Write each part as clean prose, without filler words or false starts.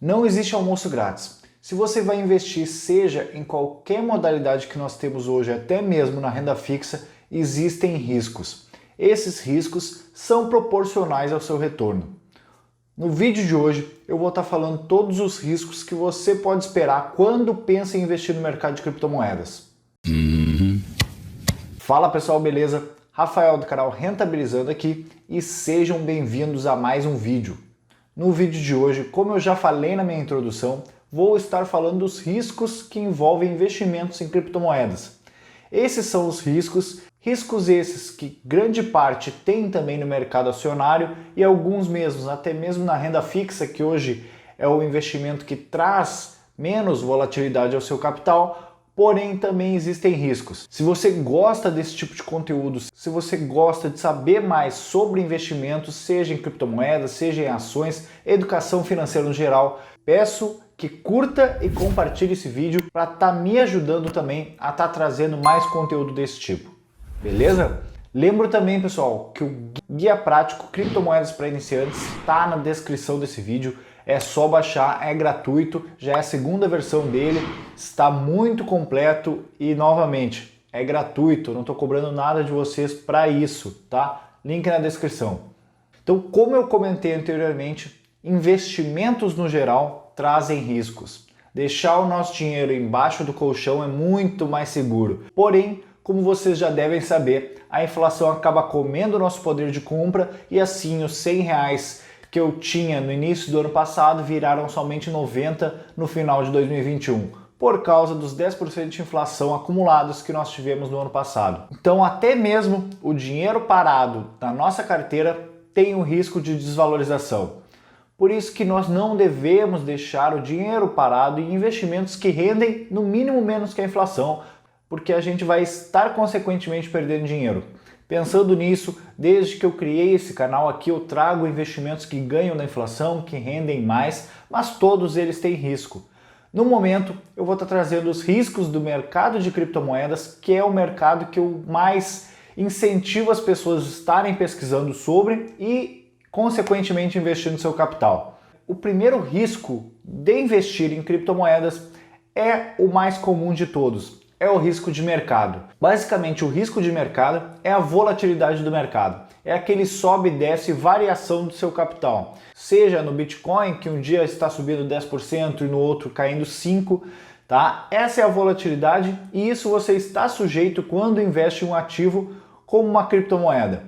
Não existe almoço grátis. Se você vai investir, seja em qualquer modalidade que nós temos hoje, até mesmo na renda fixa, existem riscos. Esses riscos são proporcionais ao seu retorno. No vídeo de hoje eu vou estar falando todos os riscos que você pode esperar quando pensa em investir no mercado de criptomoedas. Fala pessoal, beleza? Rafael do canal Rentabilizando aqui e sejam bem-vindos a mais um vídeo. No vídeo de hoje, como eu já falei na minha introdução, vou estar falando dos riscos que envolvem investimentos em criptomoedas. Esses são os riscos esses que grande parte tem também no mercado acionário e alguns mesmos, até mesmo na renda fixa, que hoje é o investimento que traz menos volatilidade ao seu capital, porém também existem riscos. Se você gosta desse tipo de conteúdo, se você gosta de saber mais sobre investimentos, seja em criptomoedas, seja em ações, educação financeira no geral, peço que curta e compartilhe esse vídeo para estar me ajudando também a estar trazendo mais conteúdo desse tipo. Beleza? Lembro também, pessoal, que o Guia Prático Criptomoedas para Iniciantes está na descrição desse vídeo. É só baixar, é gratuito, já é a segunda versão dele, está muito completo e, novamente, é gratuito, não estou cobrando nada de vocês para isso, tá? Link na descrição. Então, como eu comentei anteriormente, investimentos no geral trazem riscos. Deixar o nosso dinheiro embaixo do colchão é muito mais seguro. Porém, como vocês já devem saber, a inflação acaba comendo o nosso poder de compra e assim os R$100 que eu tinha no início do ano passado viraram somente 90 no final de 2021, por causa dos 10% de inflação acumulados que nós tivemos no ano passado. Então até mesmo o dinheiro parado na nossa carteira tem um risco de desvalorização. Por isso que nós não devemos deixar o dinheiro parado em investimentos que rendem no mínimo menos que a inflação, porque a gente vai estar consequentemente perdendo dinheiro. Pensando nisso, desde que eu criei esse canal aqui, eu trago investimentos que ganham da inflação, que rendem mais, mas todos eles têm risco. No momento, eu vou estar trazendo os riscos do mercado de criptomoedas, que é o mercado que eu mais incentivo as pessoas a estarem pesquisando sobre e, consequentemente, investindo no seu capital. O primeiro risco de investir em criptomoedas é o mais comum de todos. É o risco de mercado. Basicamente, o risco de mercado é a volatilidade do mercado. É aquele sobe e desce variação do seu capital. Seja no Bitcoin, que um dia está subindo 10% e no outro caindo 5%, tá? Essa é a volatilidade e isso você está sujeito quando investe em um ativo como uma criptomoeda.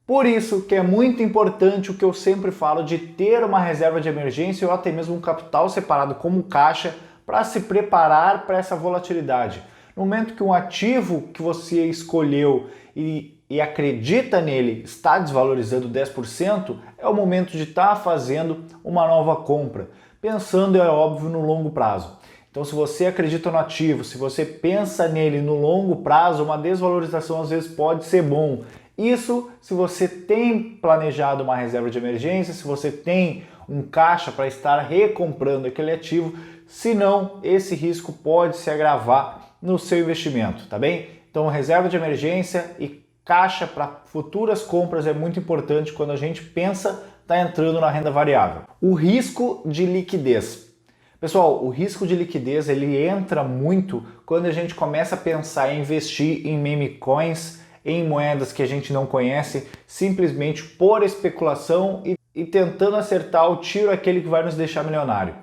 Por isso que é muito importante o que eu sempre falo de ter uma reserva de emergência ou até mesmo um capital separado como caixa para se preparar para essa volatilidade. No momento que um ativo que você escolheu e acredita nele está desvalorizando 10%, é o momento de estar fazendo uma nova compra, pensando, é óbvio, no longo prazo. Então, se você acredita no ativo, se você pensa nele no longo prazo, uma desvalorização às vezes pode ser bom. Isso se você tem planejado uma reserva de emergência, se você tem um caixa para estar recomprando aquele ativo, senão esse risco pode se agravar no seu investimento, tá bem? Então, reserva de emergência e caixa para futuras compras é muito importante quando a gente pensa tá entrando na renda variável. O risco de liquidez. Pessoal, o risco de liquidez ele entra muito quando a gente começa a pensar em investir em meme coins, em moedas que a gente não conhece, simplesmente por especulação e tentando acertar o tiro aquele que vai nos deixar milionário.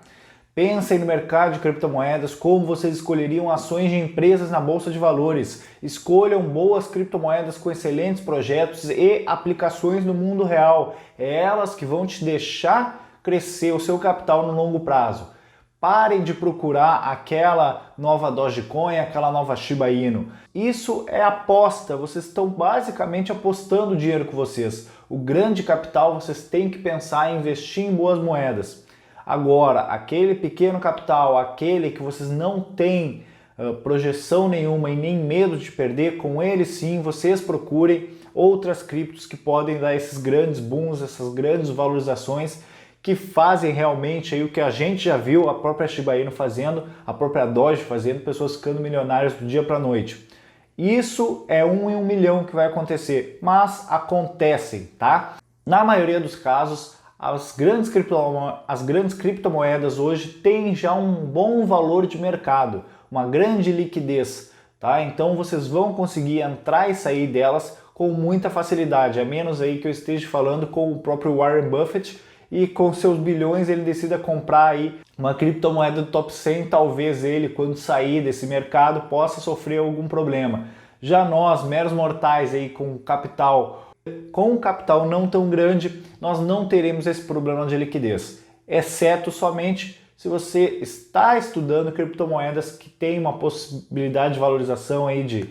Pensem no mercado de criptomoedas, como vocês escolheriam ações de empresas na bolsa de valores. Escolham boas criptomoedas com excelentes projetos e aplicações no mundo real. É elas que vão te deixar crescer o seu capital no longo prazo. Parem de procurar aquela nova Dogecoin, aquela nova Shiba Inu. Isso é aposta, vocês estão basicamente apostando dinheiro com vocês. O grande capital vocês têm que pensar em investir em boas moedas. Agora, aquele pequeno capital, aquele que vocês não têm projeção nenhuma e nem medo de perder, com ele sim, vocês procurem outras criptos que podem dar esses grandes booms, essas grandes valorizações que fazem realmente aí o que a gente já viu a própria Shiba Inu fazendo, a própria Doge fazendo, pessoas ficando milionárias do dia para a noite. Isso é 1 em 1 milhão que vai acontecer, mas acontecem, tá? Na maioria dos casos, as grandes criptomoedas hoje têm já um bom valor de mercado, uma grande liquidez, tá? Então vocês vão conseguir entrar e sair delas com muita facilidade, a menos aí que eu esteja falando com o próprio Warren Buffett e com seus bilhões ele decida comprar aí uma criptomoeda do top 100, talvez ele, quando sair desse mercado, possa sofrer algum problema. Já nós, meros mortais aí com um capital não tão grande, nós não teremos esse problema de liquidez, exceto somente se você está estudando criptomoedas que tem uma possibilidade de valorização aí de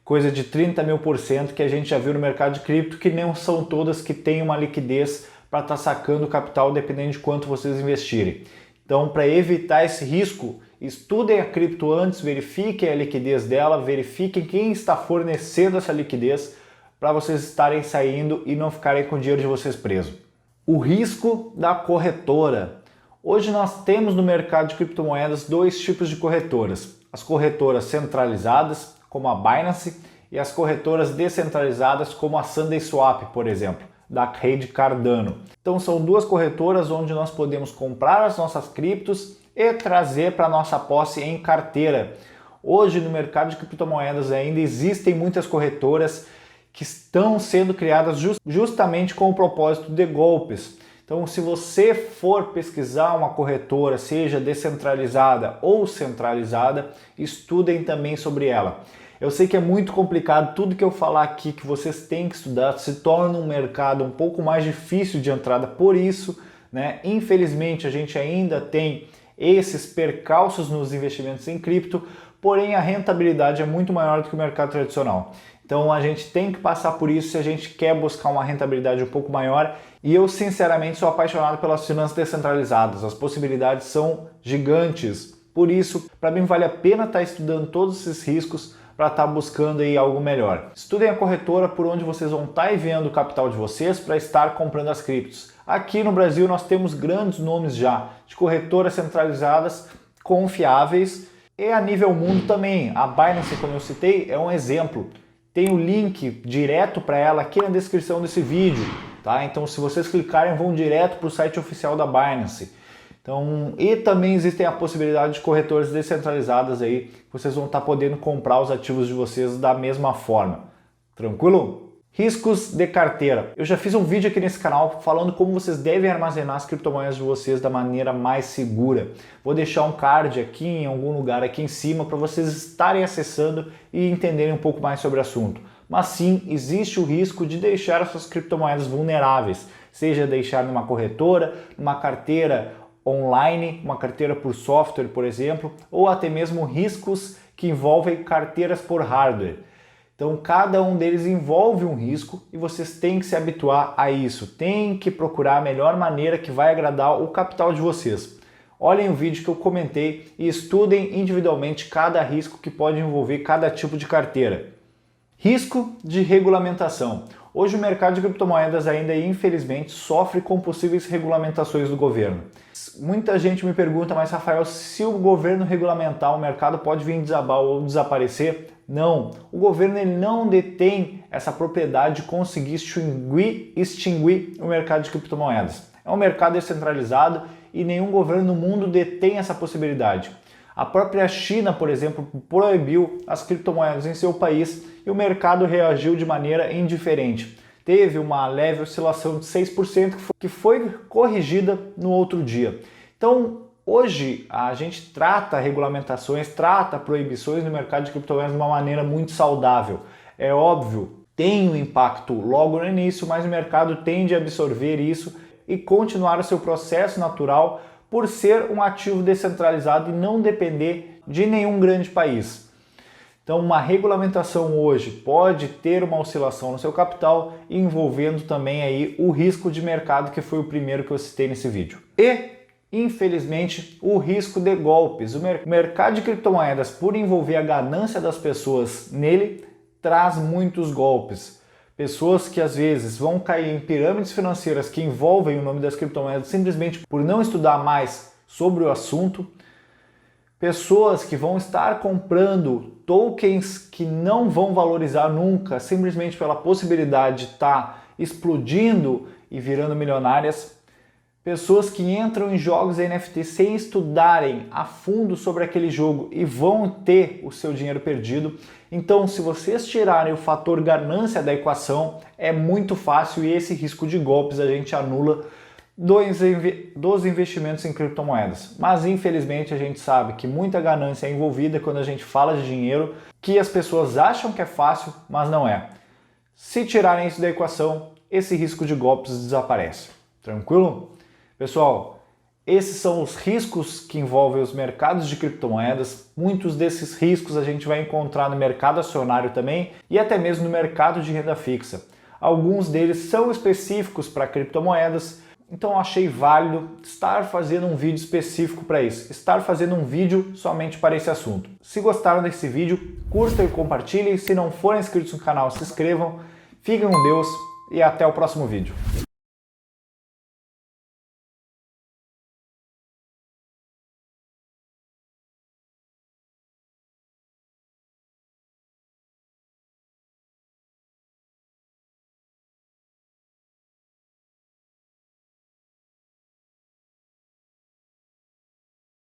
coisa de 30 mil %, que a gente já viu no mercado de cripto, que não são todas que têm uma liquidez para estar sacando capital dependendo de quanto vocês investirem. Então, para evitar esse risco, estudem a cripto antes, verifiquem a liquidez dela, verifiquem quem está fornecendo essa liquidez para vocês estarem saindo e não ficarem com o dinheiro de vocês preso. O risco da corretora. Hoje nós temos no mercado de criptomoedas dois tipos de corretoras. As corretoras centralizadas, como a Binance, e as corretoras descentralizadas, como a SundaeSwap, por exemplo, da rede Cardano. Então são duas corretoras onde nós podemos comprar as nossas criptos e trazer para nossa posse em carteira. Hoje no mercado de criptomoedas ainda existem muitas corretoras que estão sendo criadas justamente com o propósito de golpes. Então, se você for pesquisar uma corretora, seja descentralizada ou centralizada, estudem também sobre ela. Eu sei que é muito complicado, tudo que eu falar aqui que vocês têm que estudar se torna um mercado um pouco mais difícil de entrada, por isso, né, infelizmente a gente ainda tem esses percalços nos investimentos em cripto, porém a rentabilidade é muito maior do que o mercado tradicional. Então a gente tem que passar por isso se a gente quer buscar uma rentabilidade um pouco maior, e eu sinceramente sou apaixonado pelas finanças descentralizadas, as possibilidades são gigantes, por isso para mim vale a pena estar estudando todos esses riscos para estar buscando aí algo melhor. Estudem a corretora por onde vocês vão estar enviando o capital de vocês para estar comprando as criptos. Aqui no Brasil nós temos grandes nomes já de corretoras centralizadas confiáveis, e a nível mundo também. A Binance, como eu citei, é um exemplo. Tem o link direto para ela aqui na descrição desse vídeo, tá? Então se vocês clicarem vão direto para o site oficial da Binance. Então, e também existem a possibilidade de corretoras descentralizadas aí, que vocês vão estar podendo comprar os ativos de vocês da mesma forma. Tranquilo? Riscos de carteira. Eu já fiz um vídeo aqui nesse canal falando como vocês devem armazenar as criptomoedas de vocês da maneira mais segura. Vou deixar um card aqui em algum lugar aqui em cima para vocês estarem acessando e entenderem um pouco mais sobre o assunto. Mas sim, existe o risco de deixar as suas criptomoedas vulneráveis, seja deixar numa corretora, numa carteira online, uma carteira por software, por exemplo, ou até mesmo riscos que envolvem carteiras por hardware. Então, cada um deles envolve um risco e vocês têm que se habituar a isso. Tem que procurar a melhor maneira que vai agradar o capital de vocês. Olhem o vídeo que eu comentei e estudem individualmente cada risco que pode envolver cada tipo de carteira. Risco de regulamentação. Hoje o mercado de criptomoedas ainda, infelizmente, sofre com possíveis regulamentações do governo. Muita gente me pergunta, mas Rafael, se o governo regulamentar, o mercado pode vir desabar ou desaparecer? Não, o governo ele não detém essa propriedade de conseguir extinguir o mercado de criptomoedas. É um mercado descentralizado e nenhum governo no mundo detém essa possibilidade. A própria China, por exemplo, proibiu as criptomoedas em seu país e o mercado reagiu de maneira indiferente. Teve uma leve oscilação de 6% que foi corrigida no outro dia. Então, hoje a gente trata regulamentações, trata proibições no mercado de criptomoedas de uma maneira muito saudável. É óbvio, tem um impacto logo no início, mas o mercado tende a absorver isso e continuar o seu processo natural por ser um ativo descentralizado e não depender de nenhum grande país. Então, uma regulamentação hoje pode ter uma oscilação no seu capital, envolvendo também aí o risco de mercado, que foi o primeiro que eu citei nesse vídeo. E, infelizmente, o risco de golpes. O mercado de criptomoedas, por envolver a ganância das pessoas nele, traz muitos golpes. Pessoas que às vezes vão cair em pirâmides financeiras que envolvem o nome das criptomoedas simplesmente por não estudar mais sobre o assunto. Pessoas que vão estar comprando tokens que não vão valorizar nunca, simplesmente pela possibilidade de estar explodindo e virando milionárias. Pessoas que entram em jogos NFT sem estudarem a fundo sobre aquele jogo e vão ter o seu dinheiro perdido. Então, se vocês tirarem o fator ganância da equação, é muito fácil e esse risco de golpes a gente anula dos investimentos em criptomoedas. Mas infelizmente a gente sabe que muita ganância é envolvida quando a gente fala de dinheiro, que as pessoas acham que é fácil, mas não é. Se tirarem isso da equação, esse risco de golpes desaparece. Tranquilo? Pessoal, esses são os riscos que envolvem os mercados de criptomoedas. Muitos desses riscos a gente vai encontrar no mercado acionário também e até mesmo no mercado de renda fixa. Alguns deles são específicos para criptomoedas, então eu achei válido estar fazendo um vídeo específico para isso, estar fazendo um vídeo somente para esse assunto. Se gostaram desse vídeo, curtam e compartilhem. Se não forem inscritos no canal, se inscrevam. Fiquem com Deus e até o próximo vídeo.